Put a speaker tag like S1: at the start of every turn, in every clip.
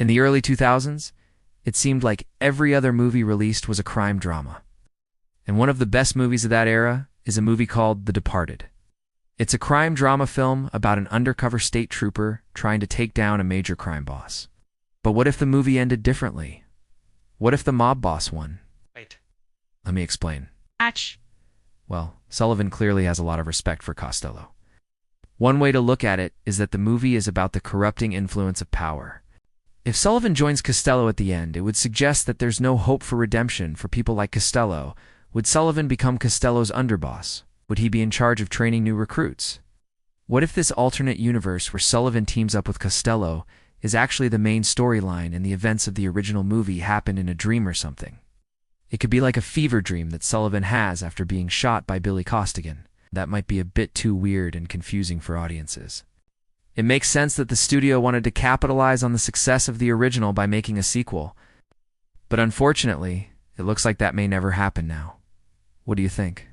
S1: In the early 2000s, it seemed like every other movie released was a crime drama. And one of the best movies of that era is a movie called The Departed. It's a crime drama film about an undercover state trooper trying to take down a major crime boss. But what if the movie ended differently? What if the mob boss won?
S2: Wait.
S1: Let me explain.
S2: Match.
S1: Well, Sullivan clearly has a lot of respect for Costello. One way to look at it is that the movie is about the corrupting influence of power. If Sullivan joins Costello at the end, it would suggest that there's no hope for redemption for people like Costello. Would Sullivan become Costello's underboss? Would he be in charge of training new recruits? What if this alternate universe where Sullivan teams up with Costello is actually the main storyline and the events of the original movie happened in a dream or something? It could be like a fever dream that Sullivan has after being shot by Billy Costigan. That might be a bit too weird and confusing for audiences. It makes sense that the studio wanted to capitalize on the success of the original by making a sequel. But unfortunately, it looks like that may never happen now. What do you think?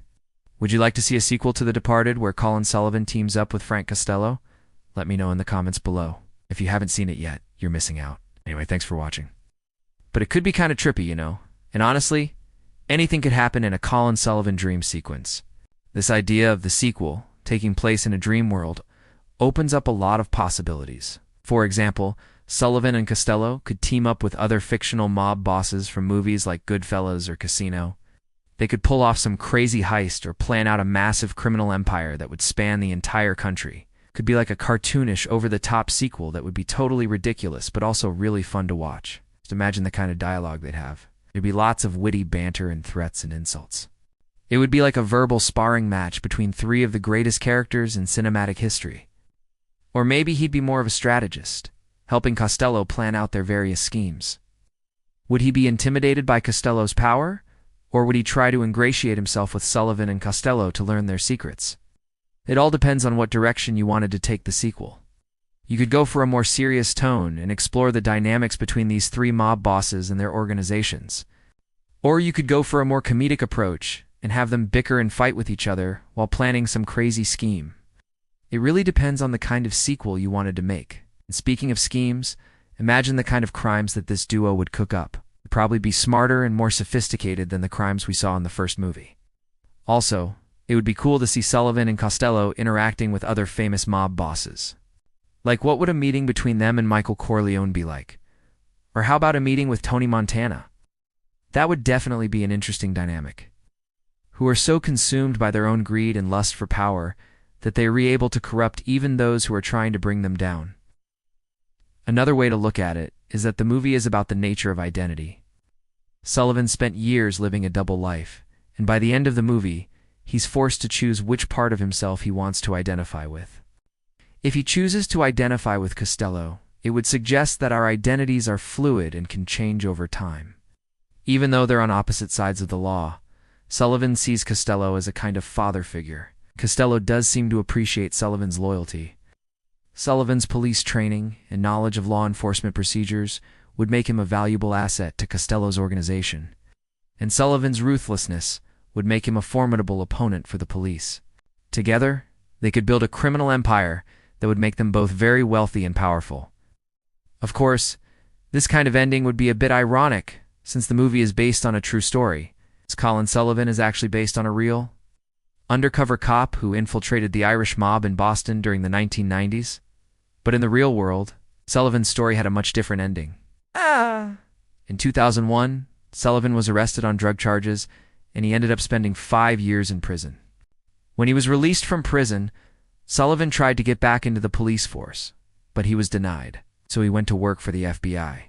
S1: Would you like to see a sequel to The Departed where Colin Sullivan teams up with Frank Costello? Let me know in the comments below. If you haven't seen it yet, you're missing out. Anyway, thanks for watching. But it could be kind of trippy, you know? And honestly, anything could happen in a Colin Sullivan dream sequence. This idea of the sequel, taking place in a dream world, opens up a lot of possibilities. For example, Sullivan and Costello could team up with other fictional mob bosses from movies like Goodfellas or Casino. They could pull off some crazy heist or plan out a massive criminal empire that would span the entire country. Could be like a cartoonish, over-the-top sequel that would be totally ridiculous but also really fun to watch. Just imagine the kind of dialogue they'd have. There'd be lots of witty banter and threats and insults. It would be like a verbal sparring match between three of the greatest characters in cinematic history. Or maybe he'd be more of a strategist, helping Costello plan out their various schemes. Would he be intimidated by Costello's power? Or would he try to ingratiate himself with Sullivan and Costello to learn their secrets? It all depends on what direction you wanted to take the sequel. You could go for a more serious tone and explore the dynamics between these three mob bosses and their organizations. Or you could go for a more comedic approach and have them bicker and fight with each other while planning some crazy scheme. It really depends on the kind of sequel you wanted to make. And speaking of schemes, imagine the kind of crimes that this duo would cook up. It'd probably be smarter and more sophisticated than the crimes we saw in the first movie. Also, it would be cool to see Sullivan and Costello interacting with other famous mob bosses. Like, what would a meeting between them and Michael Corleone be like? Or how about a meeting with Tony Montana? That would definitely be an interesting dynamic. Who are so consumed by their own greed and lust for power that they are able to corrupt even those who are trying to bring them down. Another way to look at it is that the movie is about the nature of identity. Sullivan spent years living a double life, and by the end of the movie, he's forced to choose which part of himself he wants to identify with. If he chooses to identify with Costello, it would suggest that our identities are fluid and can change over time. Even though they're on opposite sides of the law, Sullivan sees Costello as a kind of father figure. Costello does seem to appreciate Sullivan's loyalty. Sullivan's police training and knowledge of law enforcement procedures would make him a valuable asset to Costello's organization, and Sullivan's ruthlessness would make him a formidable opponent for the police. Together, they could build a criminal empire that would make them both very wealthy and powerful. Of course, this kind of ending would be a bit ironic since the movie is based on a true story. Colin Sullivan is actually based on a real undercover cop who infiltrated the Irish mob in Boston during the 1990s. But in the real world, Sullivan's story had a much different ending. In 2001, Sullivan was arrested on drug charges, and he ended up spending 5 years in prison. When he was released from prison, Sullivan tried to get back into the police force, but he was denied, so he went to work for the FBI.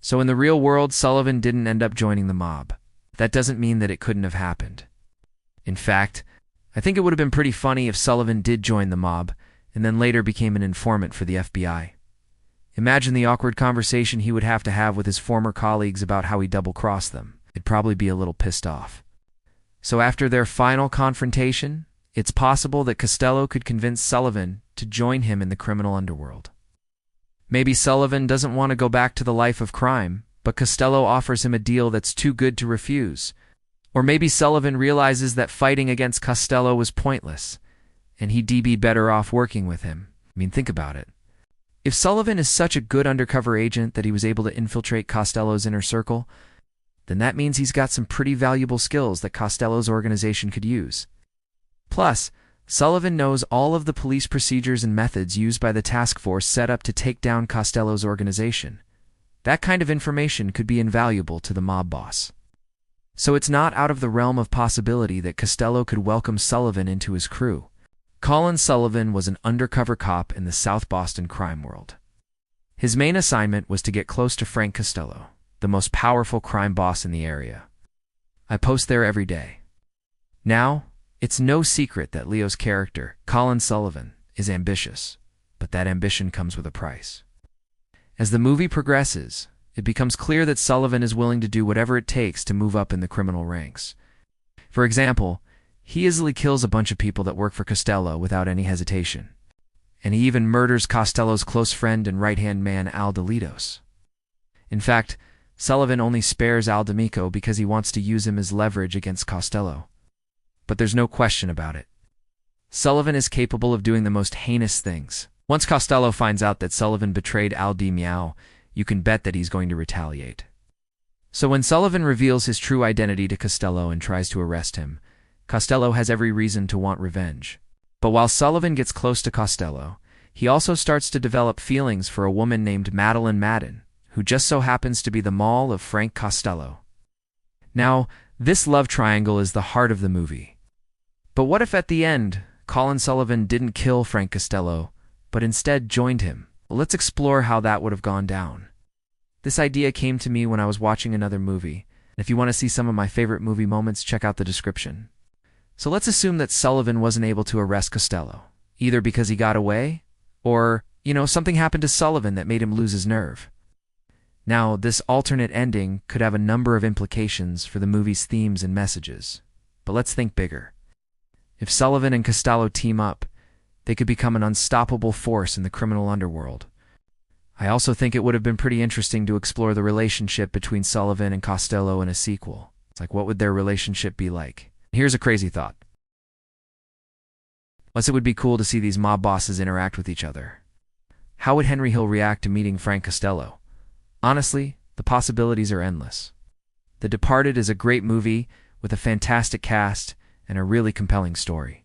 S1: So in the real world, Sullivan didn't end up joining the mob. That doesn't mean that it couldn't have happened. In fact, I think it would have been pretty funny if Sullivan did join the mob and then later became an informant for the FBI. Imagine the awkward conversation he would have to have with his former colleagues about how he double-crossed them. They'd probably be a little pissed off. So after their final confrontation, it's possible that Costello could convince Sullivan to join him in the criminal underworld. Maybe Sullivan doesn't want to go back to the life of crime, but Costello offers him a deal that's too good to refuse. Or maybe Sullivan realizes that fighting against Costello was pointless, and he'd be better off working with him. I mean, think about it. If Sullivan is such a good undercover agent that he was able to infiltrate Costello's inner circle, then that means he's got some pretty valuable skills that Costello's organization could use. Plus, Sullivan knows all of the police procedures and methods used by the task force set up to take down Costello's organization. That kind of information could be invaluable to the mob boss. So it's not out of the realm of possibility that Costello could welcome Sullivan into his crew. Colin Sullivan was an undercover cop in the South Boston crime world. His main assignment was to get close to Frank Costello, the most powerful crime boss in the area. I post there every day. Now, it's no secret that Leo's character, Colin Sullivan, is ambitious, but that ambition comes with a price. As the movie progresses, it becomes clear that Sullivan is willing to do whatever it takes to move up in the criminal ranks. For example, he easily kills a bunch of people that work for Costello without any hesitation. And he even murders Costello's close friend and right-hand man Al Delitos. In fact, Sullivan only spares Al D'Amico because he wants to use him as leverage against Costello. But there's no question about it. Sullivan is capable of doing the most heinous things. Once Costello finds out that Sullivan betrayed Al Di Meow, you can bet that he's going to retaliate. So when Sullivan reveals his true identity to Costello and tries to arrest him, Costello has every reason to want revenge. But while Sullivan gets close to Costello, he also starts to develop feelings for a woman named Madeline Madden, who just so happens to be the Moll of Frank Costello. Now, this love triangle is the heart of the movie. But what if at the end, Colin Sullivan didn't kill Frank Costello, but instead joined him? Well, let's explore how that would have gone down. This idea came to me when I was watching another movie. If you want to see some of my favorite movie moments, check out the description. So let's assume that Sullivan wasn't able to arrest Costello, either because he got away, or, something happened to Sullivan that made him lose his nerve. Now, this alternate ending could have a number of implications for the movie's themes and messages. But let's think bigger. If Sullivan and Costello team up, they could become an unstoppable force in the criminal underworld. I also think it would have been pretty interesting to explore the relationship between Sullivan and Costello in a sequel. It's like, what would their relationship be like? Here's a crazy thought. Plus, it would be cool to see these mob bosses interact with each other. How would Henry Hill react to meeting Frank Costello? Honestly, the possibilities are endless. The Departed is a great movie with a fantastic cast and a really compelling story.